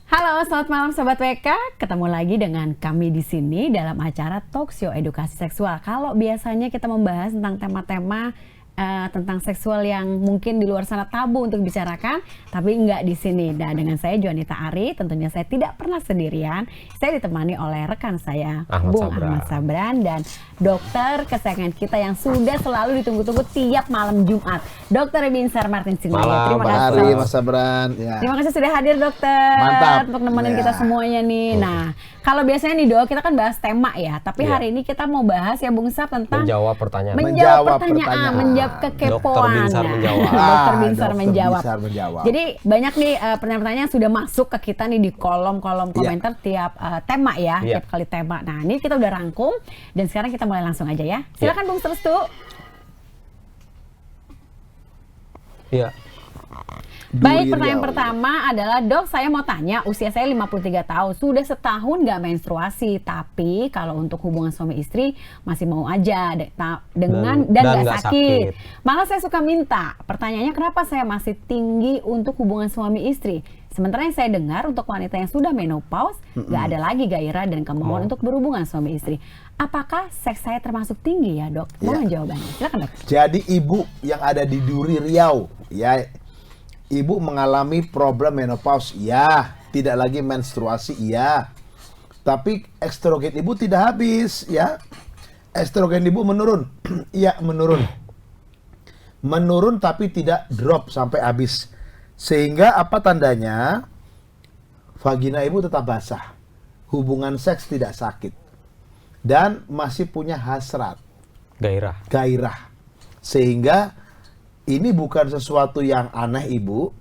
Halo, selamat malam Sobat WK. Ketemu lagi dengan kami di sini dalam acara Talk Show Edukasi Seksual. Kalau biasanya kita membahas tentang tema-tema tentang seksual yang mungkin di luar sana tabu untuk dibicarakan, tapi enggak di sini. Dan dengan saya Juanita Ari, tentunya saya tidak pernah sendirian. Saya ditemani oleh rekan saya, Ahmad Sabran, dan dokter kesayangan kita yang sudah selalu ditunggu-tunggu tiap malam Jumat, Dr. Binsar Martin Simanjuntak. Terima kasih, Mas Sabran. Ya. Terima kasih sudah hadir, dokter. Mantap. Untuk nemenin kita semuanya nih. Nah, kalau biasanya nih dok, kita kan bahas tema ya. Tapi hari ini kita mau bahas ya Bung Sab tentang menjawab pertanyaan. Menjawab menjawab kekepoan. Dokter Binsar menjawab. Dokter Binsar menjawab. menjawab. Jadi banyak nih pertanyaan-pertanyaan yang sudah masuk ke kita nih di kolom-kolom komentar tiap tema ya, tiap kali tema. Nah, ini kita udah rangkum dan sekarang kita mulai langsung aja ya. Silakan Bung Restu. Iya. Baik, pertanyaan pertama adalah, dok, saya mau tanya, usia saya 53 tahun, sudah setahun gak menstruasi, tapi kalau untuk hubungan suami istri masih mau aja dan gak sakit. Malah saya suka minta. Pertanyaannya, kenapa saya masih tinggi untuk hubungan suami istri? Sementara yang saya dengar untuk wanita yang sudah menopause, gak ada lagi gairah dan kemauan untuk berhubungan suami istri. Apakah seks saya termasuk tinggi ya, dok? Mohon jawabannya. Silakan, dok. Jadi ibu yang ada di Duri Riau, ya, ibu mengalami problem menopause, ya, tidak lagi menstruasi, ya. Tapi estrogen ibu tidak habis, ya. Estrogen ibu menurun, iya menurun. Menurun tapi tidak drop sampai habis. Sehingga apa tandanya? Vagina ibu tetap basah. Hubungan seks tidak sakit. Dan masih punya hasrat. Gairah. Sehingga ini bukan sesuatu yang aneh ibu,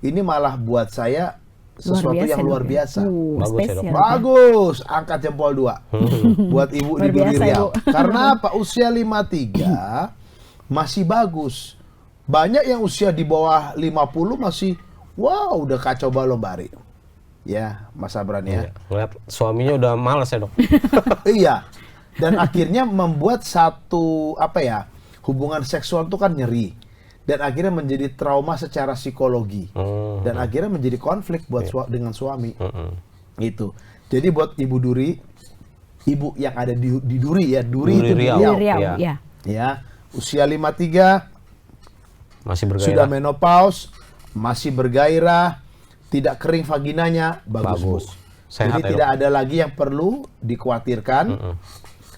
ini malah buat saya sesuatu yang luar biasa. Bagus ya, dok. Bagus, angkat jempol 2 buat ibu di Duri Riau. Karena apa? Usia 53 masih bagus. Banyak yang usia di bawah 50 masih, wow, udah kacau balau bari. Ya, Mas Sabran ya. Ngeliat suaminya udah males ya, dok. Iya. Dan akhirnya membuat satu hubungan seksual itu kan nyeri. Dan akhirnya menjadi trauma secara psikologi. Dan akhirnya menjadi konflik buat dengan suami. Gitu. Jadi buat ibu Duri, ibu yang ada di Duri ya, Duri itu Riau. Ya, usia 53, masih bergairah. Sudah menopause, masih bergairah, tidak kering vaginanya, bagus. Sehat. Jadi tidak ada lagi yang perlu dikhawatirkan.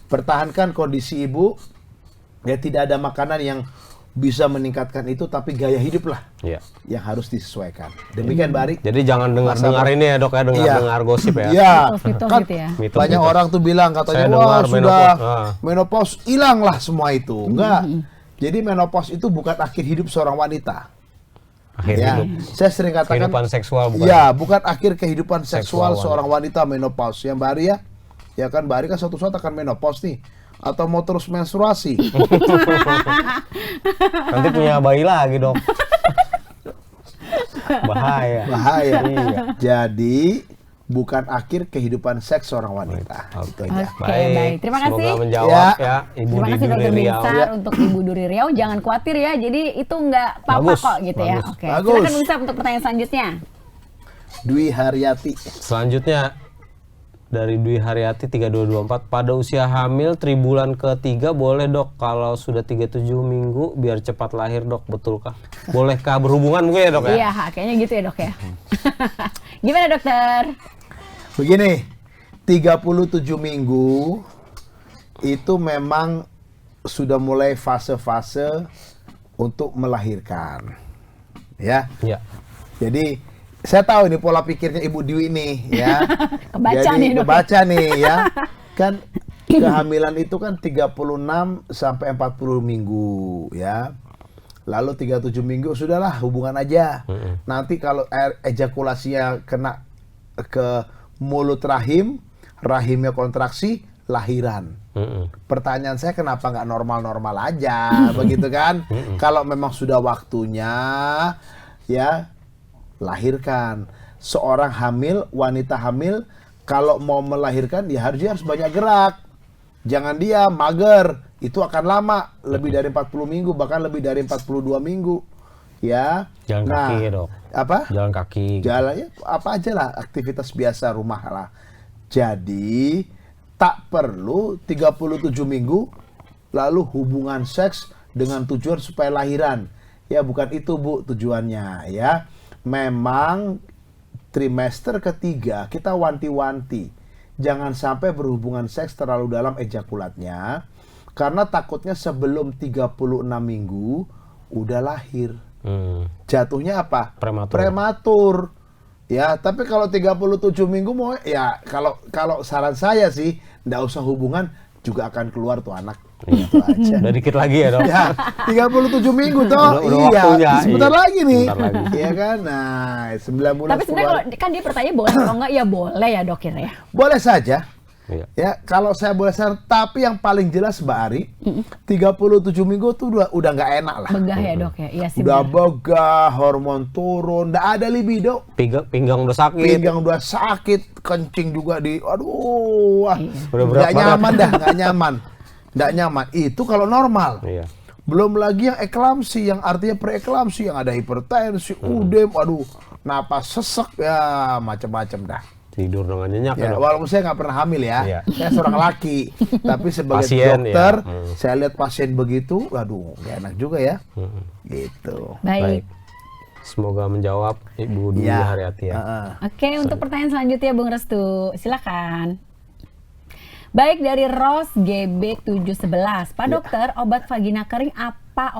Pertahankan kondisi ibu. Ya, tidak ada makanan yang bisa meningkatkan itu, tapi gaya hidup lah yang harus disesuaikan. Demikian Mbak Ari. Jadi jangan dengar ini ya, dok ya, dengar gosip ya. Iya, kan gitu ya. banyak orang tuh bilang katanya, wah sudah menopause, hilang lah semua itu. Enggak. Jadi menopause itu bukan akhir hidup seorang wanita. Akhir hidup. Saya sering katakan kehidupan seksual bukan. Ya, bukan akhir kehidupan seksual seorang wanita menopause. Yang Mbak Ari ya kan Mbak Ari kan suatu saat akan menopause nih. Atau mau terus menstruasi. Nanti punya bayi lagi, dok. Bahaya. Iya. Jadi bukan akhir kehidupan seks seorang wanita. Oke, baik. Terima kasih. Semoga menjawab ya Ibu Terima kasih Duri Riau. untuk Ibu Duri Riau. Jangan khawatir ya. Jadi itu nggak apa-apa kok gitu ya. Oke. Silakan Bung untuk pertanyaan selanjutnya. Dwi Haryati. Selanjutnya dari Dwi Haryati 3224, pada usia hamil tribulan ketiga boleh, dok, kalau sudah 37 minggu biar cepat lahir, dok, betulkah? Bolehkah berhubungan mungkin ya, dok ya? Iya, kayaknya gitu ya, dok ya. Gimana, dokter? Begini, 37 minggu itu memang sudah mulai fase-fase untuk melahirkan. Ya. Jadi saya tahu ini pola pikirnya Ibu Dwi ini ya. Kebaca nih ya. Kan kehamilan itu kan 36 sampai 40 minggu ya. Lalu 37 minggu sudahlah hubungan aja. Nanti kalau ejakulasinya kena ke mulut rahim, rahimnya kontraksi, lahiran. Pertanyaan saya, kenapa nggak normal-normal aja begitu kan? Kalau memang sudah waktunya ya lahirkan. Seorang hamil, wanita hamil, kalau mau melahirkan dia harus banyak gerak. Jangan dia mager, itu akan lama, lebih dari 40 minggu, bahkan lebih dari 42 minggu. ya. Jalan kaki ya, Dok. Apa? Jalan kaki. Jalannya apa aja lah, aktivitas biasa rumah lah. Jadi tak perlu 37 minggu lalu hubungan seks dengan tujuan supaya lahiran. Ya bukan itu Bu tujuannya ya. Memang trimester ketiga kita wanti-wanti. Jangan sampai berhubungan seks terlalu dalam ejakulatnya. Karena takutnya sebelum 36 minggu udah lahir. Jatuhnya apa? Prematur. Ya, tapi kalau 37 minggu mau ya kalau saran saya sih enggak usah hubungan juga akan keluar tuh anak. Itu aja. Udah dikit lagi ya, Dok. Ya, 37 minggu toh. Udah Iya, waktunya, sebentar iya. lagi nih. Sebentar lagi. Iya kan? Nah, 9 bulan. Tapi sebenarnya kalau kan dia bertanya boleh atau enggak, ya boleh ya dok ya. boleh saja. Iya. Ya, kalau saya boleh saran, tapi yang paling jelas Mbak Ari, 37 minggu tuh udah nggak enak lah. Begah ya dok ya. Iya sih. Udah benar. begah, hormon turun, nggak ada libido. Pinggang udah sakit. Pinggang udah sakit, kencing juga aduh, wah, Udah berat nggak banget. nyaman dah, nggak nyaman. Nggak nyaman, itu kalau normal. Iya. Belum lagi yang eklamsi, yang artinya preeklamsi, yang ada hipertensi, udem, aduh, napas sesek, ya macam-macam dah. Tidur dengan nyenyak Ya, ya, Dok. walaupun saya nggak pernah hamil ya, Iya. saya seorang laki, tapi sebagai Pasien, dokter, ya. saya lihat pasien begitu, aduh, nggak enak juga ya, gitu. Baik. Semoga menjawab Ibu Dwi Ya. Haryati ya. Oke, untuk pertanyaan selanjutnya Bung Restu, silakan. Baik, dari Ros GB711, Pak Dokter, obat vagina kering apa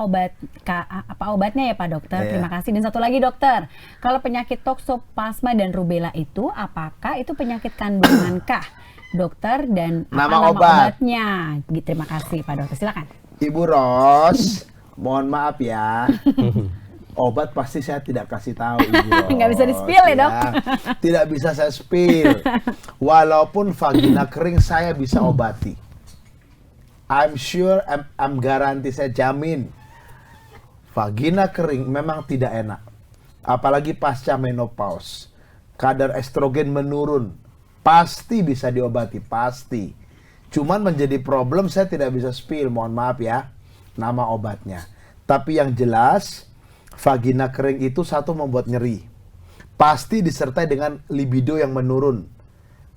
obatnya ya Pak Dokter? Iya. Terima kasih. Dan satu lagi Dokter, kalau penyakit toksoplasma dan rubella itu, apakah itu penyakit kandungankah? Dokter, dan apa Nama nama obat. obatnya? Terima kasih Pak Dokter, silakan. Ibu Ros, mohon maaf ya. Obat pasti saya tidak kasih tahu Ibu Ros. Nggak bisa di-spill ya, Dok? Tidak bisa saya spill. Walaupun vagina kering saya bisa obati. I'm sure, I'm garanti, saya jamin. Vagina kering memang tidak enak. Apalagi pasca menopause. Kadar estrogen menurun. Pasti bisa diobati, pasti. Cuman menjadi problem saya tidak bisa spill, mohon maaf ya. Nama obatnya. Tapi yang jelas, vagina kering itu satu membuat nyeri. Pasti disertai dengan libido yang menurun.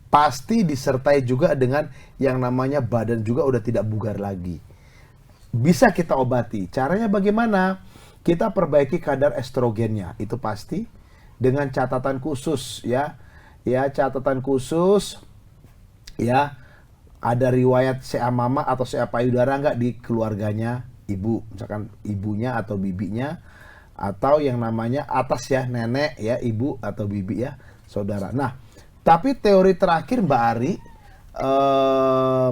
Pasti disertai juga dengan yang namanya badan juga udah tidak bugar lagi. Bisa kita obati. Caranya bagaimana? Kita perbaiki kadar estrogennya, itu pasti. Dengan catatan khusus ya. Ya, catatan khusus. Ya, ada riwayat CA mama atau CA payudara nggak di keluarganya ibu. Misalkan ibunya atau bibinya. Atau yang namanya atas ya, nenek ya, ibu atau bibi ya, saudara. Nah, tapi teori terakhir Mbak Ari,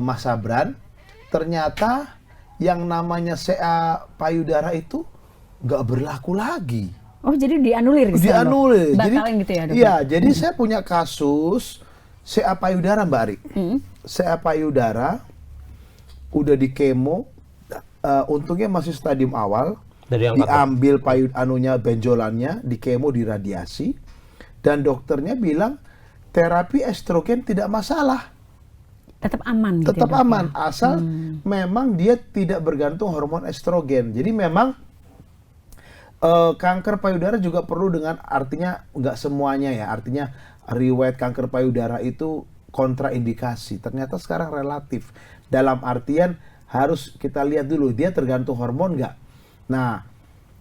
Mas Sabran, ternyata yang namanya CA payudara itu nggak berlaku lagi. Oh, jadi dianulir gitu. Dianulir. Batalin gitu ya, Dok? Iya, jadi saya punya kasus CA payudara Mbak Ari. CA payudara udah di kemo, untungnya masih stadium awal. Diambil benjolannya, di kemo, di radiasi, dan dokternya bilang terapi estrogen tidak masalah, Tetap aman. tetap gitu, ya, Dok, aman ya? asal memang dia tidak bergantung hormon estrogen. Jadi memang kanker payudara juga perlu dengan, artinya nggak semuanya ya, artinya riwayat kanker payudara itu kontraindikasi. Ternyata sekarang relatif, dalam artian harus kita lihat dulu dia tergantung hormon nggak. Nah,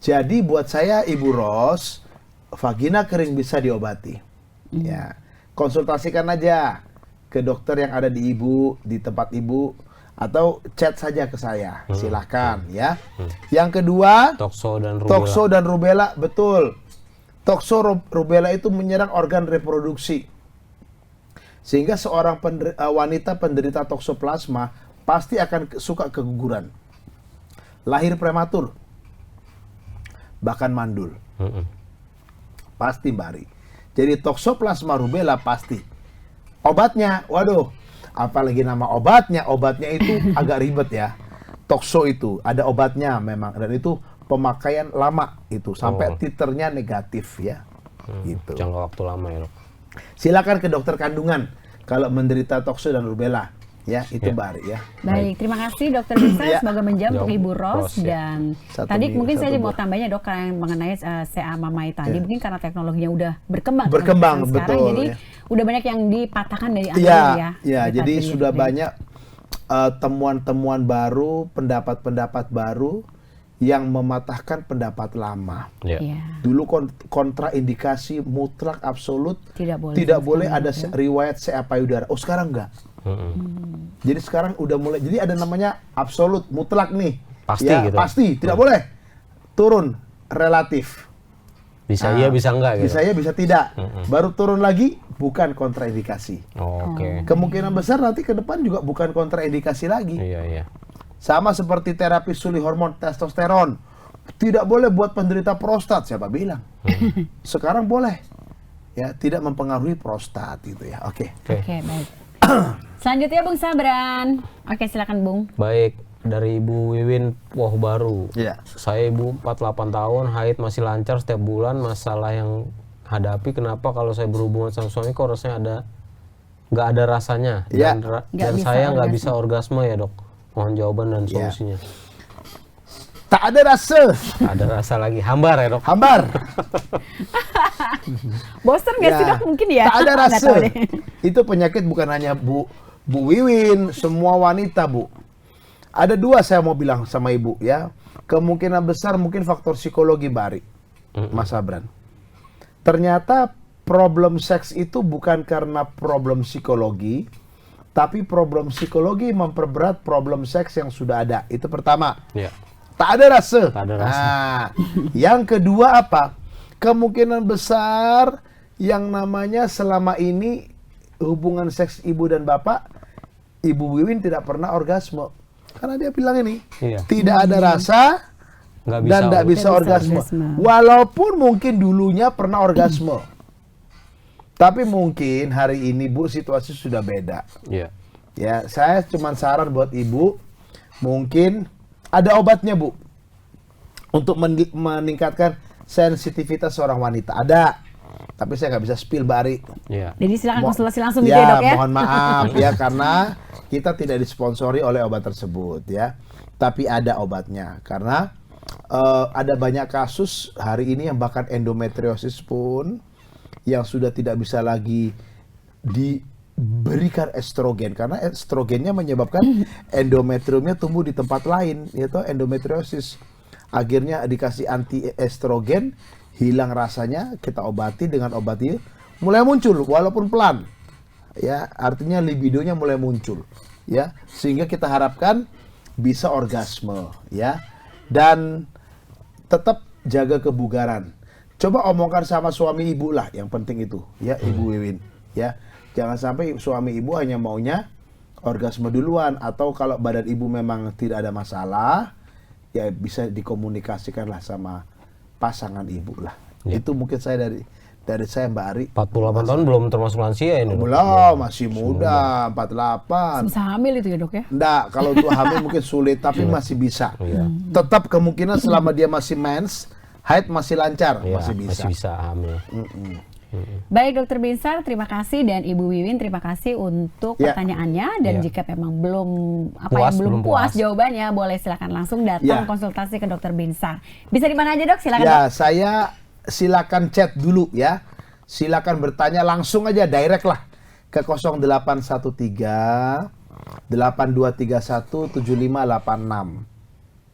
jadi buat saya Ibu Ros, vagina kering bisa diobati. Ya, konsultasikan aja ke dokter yang ada di Ibu, di tempat Ibu, atau chat saja ke saya. Silahkan ya. Yang kedua, Tokso dan rubella. tokso dan rubella, betul. Tokso rubella itu menyerang organ reproduksi. Sehingga seorang wanita penderita toksoplasma pasti akan suka keguguran. Lahir prematur. Bahkan mandul. Pasti Mbak Ari. Jadi toksoplasma rubella pasti. Obatnya, waduh, apalagi nama obatnya itu agak ribet ya. Tokso itu ada obatnya memang, dan itu pemakaian lama itu sampai titernya negatif ya. Gitu. Jangka waktu lama ya, Dok. Silakan ke dokter kandungan kalau menderita tokso dan rubella. Ya, itu Ya. Mbak Ari ya. Baik, terima kasih Dokter Binsar. Ya. Semoga menjawab untuk Jawab Ibu Ros Ros, ya. dan Satu tadi minggu, mungkin saya satu mau bulan. tambahnya dok yang mengenai CA Mamai tadi Ya. mungkin karena teknologinya udah berkembang Berkembang, sampai sekarang, betul, jadi ya. udah banyak yang dipatahkan dari awal Iya, ya. ya, Dari jadi tadi. sudah Baik. banyak temuan-temuan baru, pendapat-pendapat baru yang mematahkan pendapat lama. Ya. Iya. Dulu kontraindikasi mutlak absolut Tidak boleh tidak sama boleh sekali, ada dok, ya. riwayat CA payudara. Oh, sekarang enggak. Jadi sekarang udah mulai. Jadi ada namanya absolut mutlak nih. Pasti ya, gitu. Pasti tidak boleh. Turun relatif. Bisa iya, bisa enggak gitu. Bisa ya, bisa tidak. Baru turun lagi bukan kontraindikasi. Oke. Kemungkinan besar nanti ke depan juga bukan kontraindikasi lagi. Iya, iya. Sama seperti terapi suli hormon testosteron. Tidak boleh buat penderita prostat, siapa bilang? Sekarang boleh. Ya, tidak mempengaruhi prostat gitu ya. Oke. Oke, baik. Selanjutnya Bung Sabran. Oke, silakan Bung. Baik, dari Ibu Wiwin Woh Baru. Iya. Saya ibu 48 tahun, haid masih lancar setiap bulan. Masalah yang hadapi, kenapa kalau saya berhubungan sama suami kok rasanya nggak ada rasanya, Iya. Nggak dan bisa saya nggak orgasme. bisa orgasme ya dok. Mohon jawaban dan Iya. solusinya. Tak ada rasa. Tak ada rasa lagi, hambar ya dok. Hambar. Bosen nggak sih dok mungkin ya? Tak ada Nggak rasa. tahu deh. Itu penyakit bukan hanya Bu Wiwin, semua wanita, Bu. Ada dua saya mau bilang sama Ibu ya. Kemungkinan besar mungkin faktor psikologi Bari, Mas Abran. Ternyata problem seks itu bukan karena problem psikologi, tapi problem psikologi memperberat problem seks yang sudah ada. Itu pertama. Ya. Tak ada rasa. Tak ada rasa. Nah, yang kedua apa? Kemungkinan besar yang namanya selama ini hubungan seks ibu dan bapak, Ibu Wiwin tidak pernah orgasme. Karena dia bilang ini, Iya. tidak ada rasa Nggak bisa dan tidak bisa Nggak bisa orgasme. orgasme. Walaupun mungkin dulunya pernah orgasme. Tapi mungkin hari ini Bu situasi sudah beda. Iya. Ya, saya cuma saran buat ibu, mungkin ada obatnya Bu, untuk meningkatkan sensitivitas seorang wanita. Ada, tapi saya nggak bisa spill Bari. Iya. Jadi silakan Mo- konsultasi langsung gitu ya dok ya. Mohon maaf ya karena kita tidak disponsori oleh obat tersebut ya. Tapi ada obatnya karena ada banyak kasus hari ini yang bahkan endometriosis pun yang sudah tidak bisa lagi diberikan estrogen karena estrogennya menyebabkan endometriumnya tumbuh di tempat lain, yaitu endometriosis. Akhirnya dikasih anti estrogen, hilang rasanya, kita obati dengan obat itu mulai muncul walaupun pelan. Ya, artinya libidonya mulai muncul, ya. Sehingga kita harapkan bisa orgasme, ya. Dan tetap jaga kebugaran. Coba omongkan sama suami ibu lah, yang penting itu, ya, Ibu Wiwin, ya. Jangan sampai suami ibu hanya maunya orgasme duluan, atau kalau badan ibu memang tidak ada masalah, ya bisa dikomunikasikan lah sama pasangan ibu lah. Ya. Itu mungkin saya dari saya Mbak Ari. 48 tahun belum termasuk lansia ini dok. Belum, masih muda, 48. Bisa hamil itu ya dok ya? Enggak, kalau untuk hamil mungkin sulit, tapi masih bisa. Iya. Tetap kemungkinan selama dia masih mens, haid masih lancar, Iya, masih bisa. masih bisa hamil. Baik Dokter Binsar, terima kasih, dan Ibu Wiwin terima kasih untuk Ya. pertanyaannya, dan Ya. jika memang belum Belum puas puas. jawabannya, boleh silakan langsung datang Ya. konsultasi ke Dokter Binsar. Bisa di mana aja dok? Silakan. Ya, Dok. saya silakan chat dulu ya. Silakan bertanya langsung aja, direct lah ke 0813 8231 7586.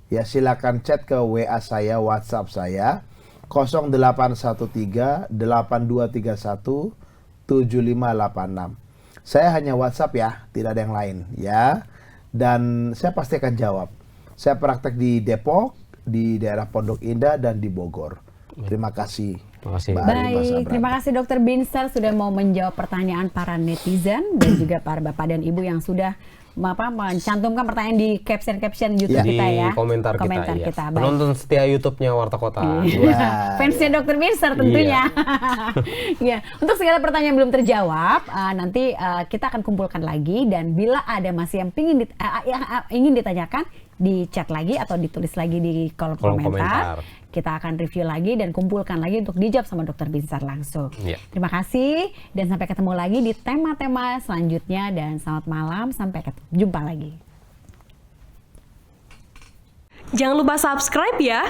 Ya, silakan chat ke WA saya, WhatsApp saya 0813 8231 7586. Saya hanya WhatsApp ya, tidak ada yang lain ya. Dan saya pasti akan jawab. Saya praktek di Depok, di daerah Pondok Indah, dan di Bogor. Terima kasih. Terima kasih. Mbak Ari, Mas Baik, Abram. terima kasih Dokter Binsar sudah mau menjawab pertanyaan para netizen dan juga para bapak dan ibu yang sudah mencantumkan pertanyaan di caption YouTube Ya. kita Di ya. komentar kita, iya. kita. Baik. Penonton setia YouTube-nya Warta Kota. Wah. Fansnya Dokter Binsar tentunya. Ya, untuk segala pertanyaan yang belum terjawab, nanti kita akan kumpulkan lagi, dan bila ada masih yang ingin ditanyakan, di chat lagi atau ditulis lagi di kolom Kolom komentar. komentar. kita akan review lagi dan kumpulkan lagi untuk dijawab sama Dokter Binsar langsung. Terima kasih dan sampai ketemu lagi di tema-tema selanjutnya dan selamat malam, sampai jumpa lagi. Jangan lupa subscribe ya.